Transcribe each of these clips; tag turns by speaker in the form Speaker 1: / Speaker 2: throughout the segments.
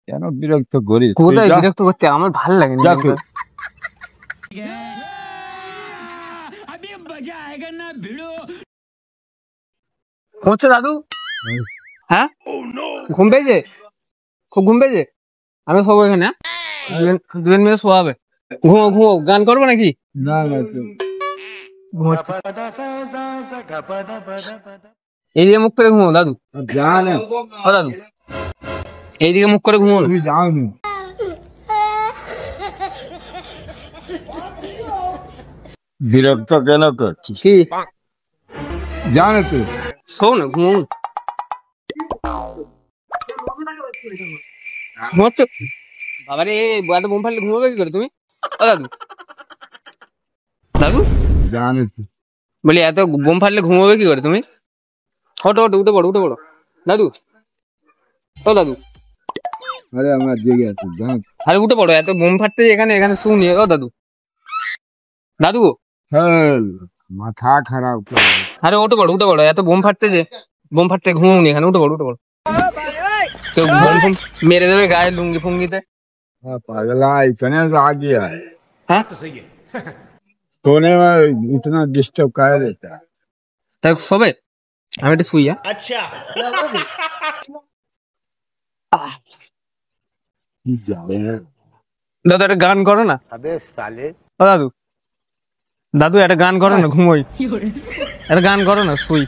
Speaker 1: কেন বিরক্ত করিস?
Speaker 2: কোথায় বিরক্ত করতে? আমার ভালো লাগে না। হচ্ছে দাদু? হ্যাঁ, ঘুম পেয়েছে? খুব ঘুম পেয়েছে? আমি শোবো এখানে। দুজন মিলে শোয়াবে। ঘুমো ঘুমো, গান করবো নাকি?
Speaker 1: না
Speaker 2: ঘুমাচ্ছে। এইদিকে মুখ করে ঘুমো দাদু।
Speaker 1: যা না
Speaker 2: ও দাদু, এইদিকে মুখ করে ঘুমো।
Speaker 1: তুই যাও না। বিরক্ত কেন করছিস?
Speaker 2: কি
Speaker 1: যা না তুই।
Speaker 2: শোও না, ঘুমো। ঘুমাচ্ছ? বাবারে, এত বোম ফাটলে ঘুমাবে কি করে তুমি? ও দাদু, দাদু
Speaker 1: যা না তুই।
Speaker 2: বলি এত বোম ফাটলে ঘুমাবে কি করে তুমি? ওঠো ওঠো, উঠে পড়ো উঠে পড়ো। দাদু, ও দাদু,
Speaker 1: আরে আমরা জেগে আছি, যা।
Speaker 2: আরে উঠে পড়ো, এত বোম ফাটতে এখানে এখানে শুনি। ও দাদু, দাদু,
Speaker 1: হ্যাঁ, মাথা খারাপ করে।
Speaker 2: আরে উঠে পড়ো উঠে পড়ো, এত বোম ফাটতে যে, বোম ফাটতে ঘুমোনি এখানে। উঠে পড়ো উঠে পড়ো। কেউ বোম ফোম মেরে দেবে গায়ে লুঙ্গি ফুঙ্গিতে।
Speaker 1: हाँ पागला इतने आ गया है।
Speaker 2: হ্যাঁ,
Speaker 1: सोने में इतना डिस्टर्ब कर देता है।
Speaker 2: তাই সবে আমি একটু শুই। দাদু একটা গান করো না। ও দাদু, দাদু একটা গান করো না, ঘুমোই। একটা গান করো না, শুই।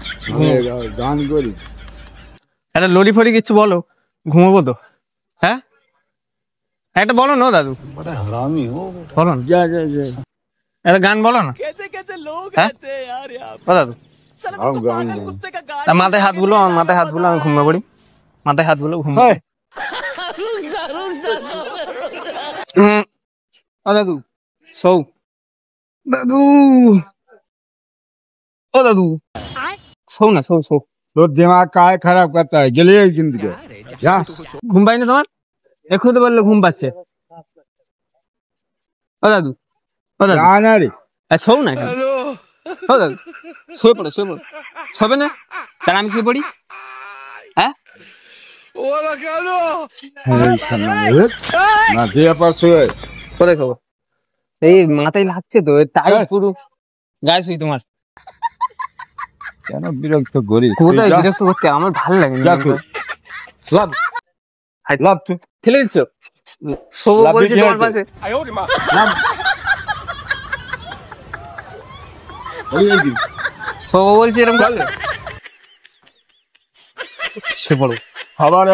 Speaker 1: गान करी।
Speaker 2: একটা লরি ফরি কিছু বলো, ঘুমোবো তো। হ্যাঁ, একটা বলো না দাদু, বলো না।
Speaker 1: जा जा जा।
Speaker 2: একটা গান বলো না। হ্যাঁ, ও দাদু,
Speaker 1: हम गान
Speaker 2: তা মাথায় হাত বুলো, আমার মাথায় হাত বুলো, আমি ঘুমিয়ে পড়ি। মাথায় হাত বুলো, ঘুম। ও দাদু, সৌ দাদু, ও দাদু, সৌ না, সৌ সৌ।
Speaker 1: तो दिमाग काय खराब करता है, जलिए जिंदगी। जा।
Speaker 2: ঘুম পাই না তোমার? এক্ষুনি তো বললে ঘুম পাচ্ছে। ও দাদু, ও দাদু,
Speaker 1: जाना रे।
Speaker 2: শোও না কেন? ও দাদু, শুয়ে পড়ো শুয়ে পড়ো। শোবে না? তাহলে আমি শুয়ে পড়ি। হ্যাঁ,
Speaker 1: ना दिया पर सोए।
Speaker 2: করে খাবো। এই মাথায় লাগছে তো, তাই পুরো গায়ে শুই তোমার।
Speaker 1: কেন বিরক্ত করিস?
Speaker 2: কোথায় বিরক্ত করতে? আমার ভালো লাগে না।
Speaker 1: লাভ লাভ তুই
Speaker 2: ঠেলে দিচ্ছ? শোবো বলছি তোমার পাশে। শোবো বলছি এরকম করলে? সে পড়ো।
Speaker 1: খাবার